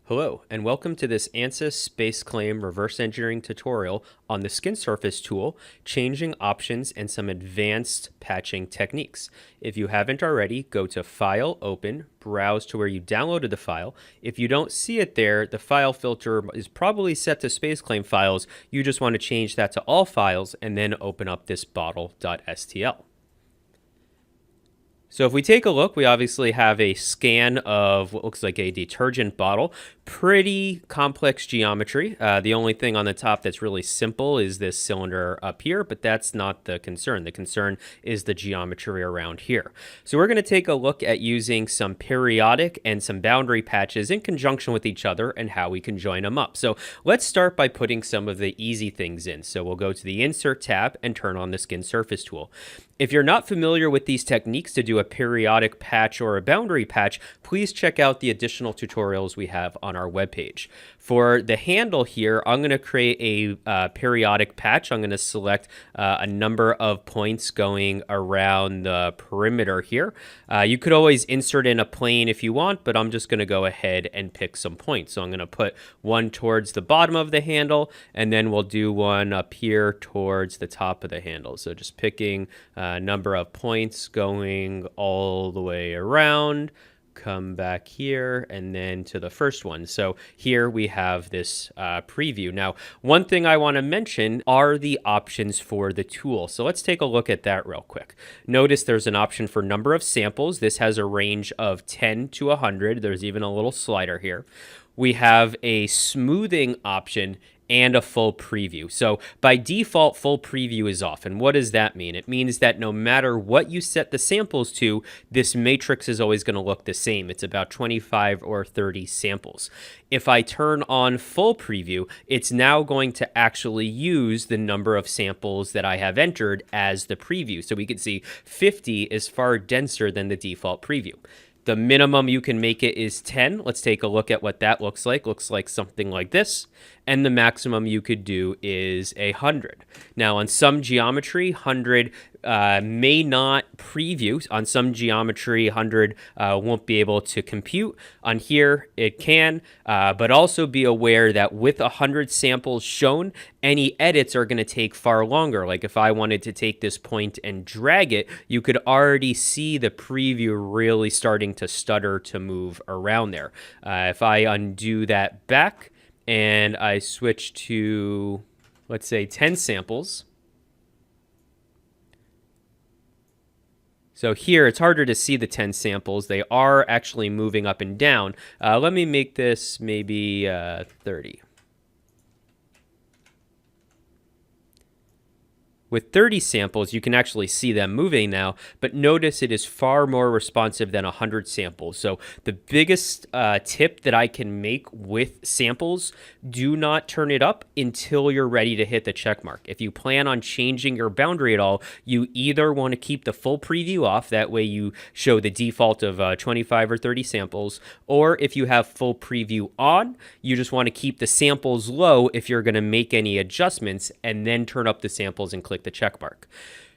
Hello, and welcome to this ANSYS Space Claim reverse engineering tutorial on the skin surface tool, changing options, and some advanced patching techniques. If you haven't already, go to File, Open, browse to where you downloaded the file. If you don't see it there, the file filter is probably set to Space Claim files. You just want to change that to all files and then open up this bottle.stl. So if we take a look, we obviously have a scan of what looks like a detergent bottle. Pretty complex geometry. The only thing on the top that's really simple is this cylinder up here, but that's not the concern. The concern is the geometry around here. So we're going to take a look at using some periodic and some boundary patches in conjunction with each other and how we can join them up. So let's start by putting some of the easy things in. So we'll go to the Insert tab and turn on the Skin Surface tool. If you're not familiar with these techniques to do a periodic patch or a boundary patch, please check out the additional tutorials we have on our webpage. For the handle here, I'm going to create a periodic patch. I'm going to select a number of points going around the perimeter here. You could always insert in a plane if you want, but I'm just going to go ahead and pick some points. So I'm going to put one towards the bottom of the handle, and then we'll do one up here towards the top of the handle. So just picking a number of points going all the way around. Come back here and then to the first one. So here we have this preview. Now, one thing I want to mention are the options for the tool. So let's take a look at that real quick. Notice there's an option for number of samples. This has a range of 10 to 100. There's even a little slider here. We have a smoothing option and a full preview. So by default, full preview is off. And what does that mean? It means that no matter what you set the samples to, this matrix is always going to look the same. It's about 25 or 30 samples. If I turn on full preview, it's now going to actually use the number of samples that I have entered as the preview. So we can see 50 is far denser than the default preview. The minimum you can make it is 10. Let's take a look at what that looks like. Looks like something like this. And the maximum you could do is 100. Now, on some geometry, 100 may not preview. On some geometry, 100 won't be able to compute. On here, it can, but also be aware that with 100 samples shown, any edits are going to take far longer. Like if I wanted to take this point and drag it, you could already see the preview really starting to stutter to move around there. If I undo that back, and I switch to, let's say, 10 samples. So here, it's harder to see the 10 samples. They are actually moving up and down. Let me make this maybe 30. With 30 samples, you can actually see them moving now, but notice it is far more responsive than 100 samples. So the biggest tip that I can make with samples, do not turn it up until you're ready to hit the check mark. If you plan on changing your boundary at all, you either want to keep the full preview off, that way you show the default of 25 or 30 samples, or if you have full preview on, you just want to keep the samples low if you're going to make any adjustments, and then turn up the samples and click the check mark.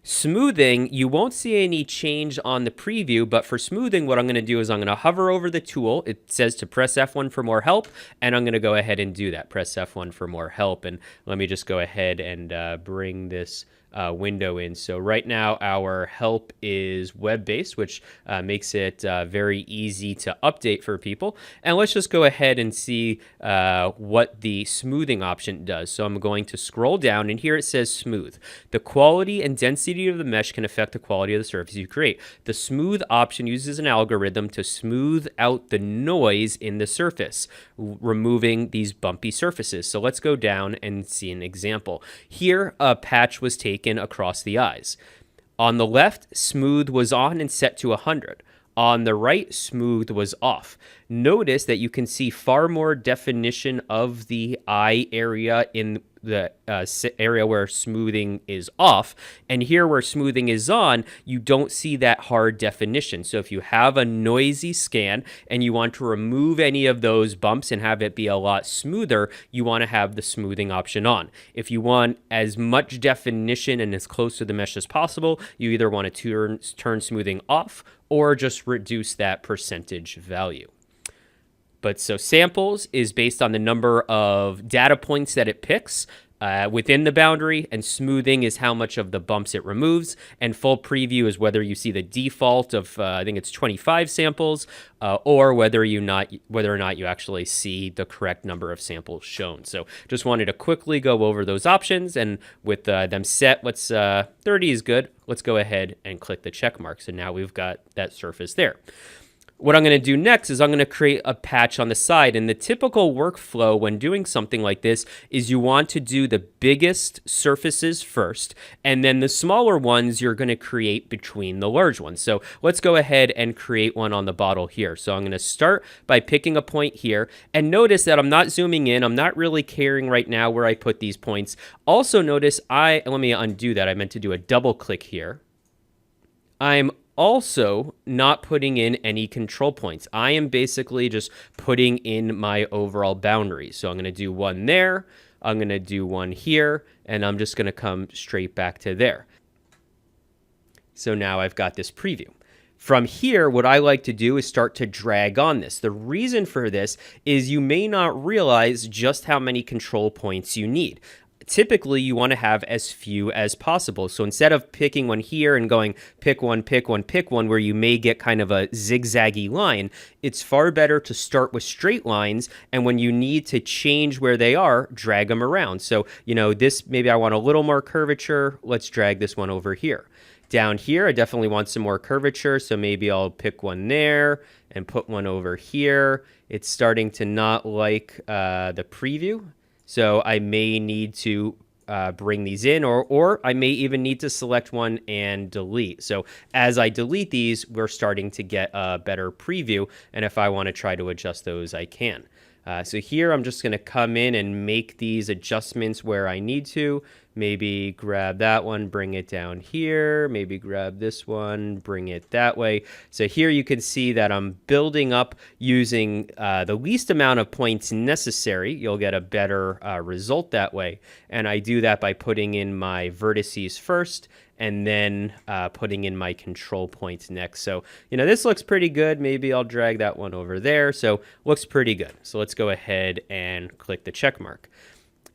Smoothing, you won't see any change on the preview, but for smoothing, what I'm going to do is I'm going to hover over the tool. It says to press F1 for more help, and I'm going to go ahead and do that. Press F1 for more help, and let me just go ahead and bring this window in. So right now our help is web-based, which makes it very easy to update for people. And let's just go ahead and see what the smoothing option does. So I'm going to scroll down, and here it says smooth. The quality and density of the mesh can affect the quality of the surface you create. The smooth option uses an algorithm to smooth out the noise in the surface, removing these bumpy surfaces. So let's go down and see an example. Here, a patch was taken across the eyes. On the left, smooth was on and set to 100. On the right, smooth was off. Notice that you can see far more definition of the eye area in the area where smoothing is off. And here where smoothing is on, you don't see that hard definition. So if you have a noisy scan and you want to remove any of those bumps and have it be a lot smoother, you want to have the smoothing option on. If you want as much definition and as close to the mesh as possible, you either want to turn smoothing off or just reduce that percentage value. But so samples is based on the number of data points that it picks within the boundary, and smoothing is how much of the bumps it removes, and full preview is whether you see the default of I think it's 25 samples, or whether or not you actually see the correct number of samples shown. So just wanted to quickly go over those options, and with them set, 30 is good. Let's go ahead and click the check mark. So now we've got that surface there. What I'm going to do next is I'm going to create a patch on the side. And the typical workflow when doing something like this is you want to do the biggest surfaces first, and then the smaller ones you're going to create between the large ones. So let's go ahead and create one on the bottle here. So I'm going to start by picking a point here, and notice that I'm not zooming in. I'm not really caring right now where I put these points. Also notice let me undo that. I meant to do a double click here. I'm also not putting in any control points. I am basically just putting in my overall boundary. So I'm going to do one there, I'm going to do one here, and I'm just going to come straight back to there. So now I've got this preview. From here, what I like to do is start to drag on this. The reason for this is you may not realize just how many control points you need. Typically, you want to have as few as possible. So instead of picking one here and going pick one, pick one, pick one, where you may get kind of a zigzaggy line, it's far better to start with straight lines. And when you need to change where they are, drag them around. So, this, maybe I want a little more curvature. Let's drag this one over here. Down here, I definitely want some more curvature. So maybe I'll pick one there and put one over here. It's starting to not like the preview. So I may need to bring these in, or I may even need to select one and delete. So as I delete these, we're starting to get a better preview. And if I want to try to adjust those, I can. So here I'm just going to come in and make these adjustments where I need to. Maybe grab that one, bring it down here. Maybe grab this one, bring it that way. So here you can see that I'm building up using the least amount of points necessary. You'll get a better result that way. And I do that by putting in my vertices first, and then putting in my control points next. So, this looks pretty good. Maybe I'll drag that one over there. So looks pretty good. So let's go ahead and click the check mark.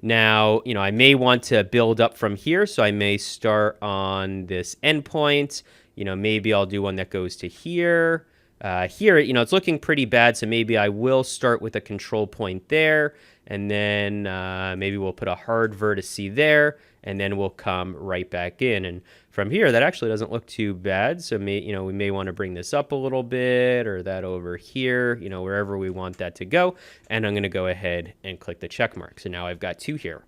Now, I may want to build up from here. So I may start on this endpoint. Maybe I'll do one that goes to here. Here, it's looking pretty bad. So maybe I will start with a control point there. And then maybe we'll put a hard vertice there, and then we'll come right back in. And from here, that actually doesn't look too bad. So we may want to bring this up a little bit, or that over here, wherever we want that to go. And I'm going to go ahead and click the check mark. So now I've got two here.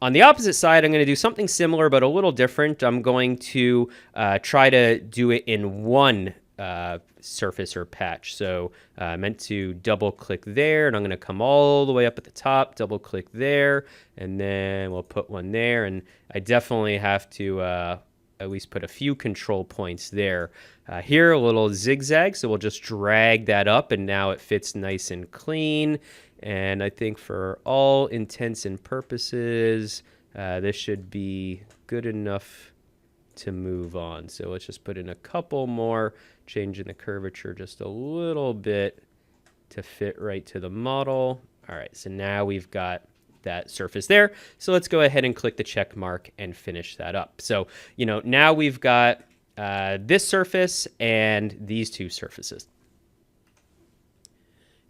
On the opposite side, I'm going to do something similar, but a little different. I'm going to try to do it in one surface or patch. So I meant to double click there, and I'm going to come all the way up at the top, double click there, and then we'll put one there. And I definitely have to at least put a few control points there. Here, a little zigzag, so we'll just drag that up, and now it fits nice and clean. And I think for all intents and purposes, this should be good enough to move on. So let's just put in a couple more, changing the curvature just a little bit to fit right to the model. All right, so now we've got that surface there. So let's go ahead and click the check mark and finish that up. So, now we've got this surface and these two surfaces.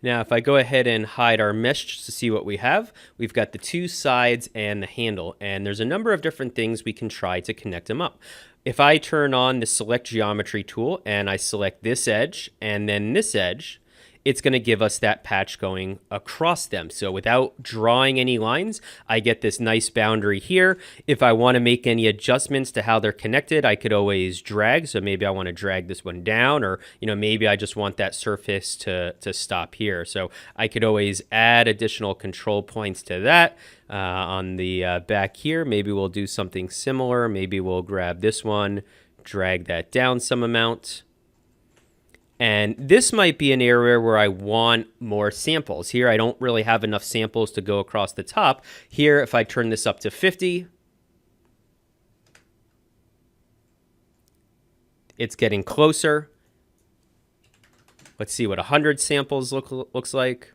Now, if I go ahead and hide our mesh just to see what we have, we've got the two sides and the handle, and there's a number of different things we can try to connect them up. If I turn on the select geometry tool and I select this edge and then this edge, it's going to give us that patch going across them. So without drawing any lines, I get this nice boundary here. If I want to make any adjustments to how they're connected, I could always drag. So maybe I want to drag this one down, or maybe I just want that surface to stop here. So I could always add additional control points to that. On the back here, maybe we'll do something similar. Maybe we'll grab this one, drag that down some amount. And this might be an area where I want more samples. Here, I don't really have enough samples to go across the top. Here, if I turn this up to 50, it's getting closer. Let's see what 100 samples looks like.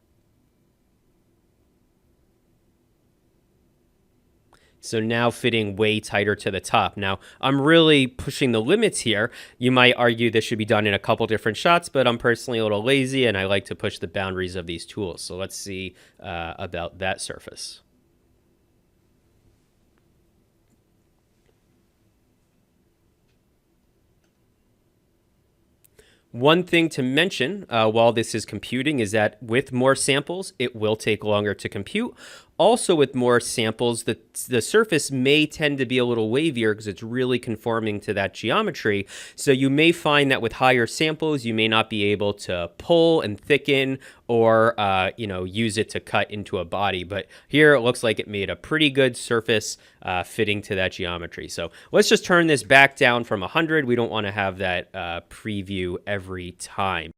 So now fitting way tighter to the top. Now, I'm really pushing the limits here. You might argue this should be done in a couple different shots, but I'm personally a little lazy and I like to push the boundaries of these tools. So let's see about that surface. One thing to mention while this is computing is that with more samples, it will take longer to compute. Also, with more samples, the surface may tend to be a little wavier because it's really conforming to that geometry. So you may find that with higher samples, you may not be able to pull and thicken or use it to cut into a body. But here it looks like it made a pretty good surface fitting to that geometry. So let's just turn this back down from 100. We don't want to have that preview every time.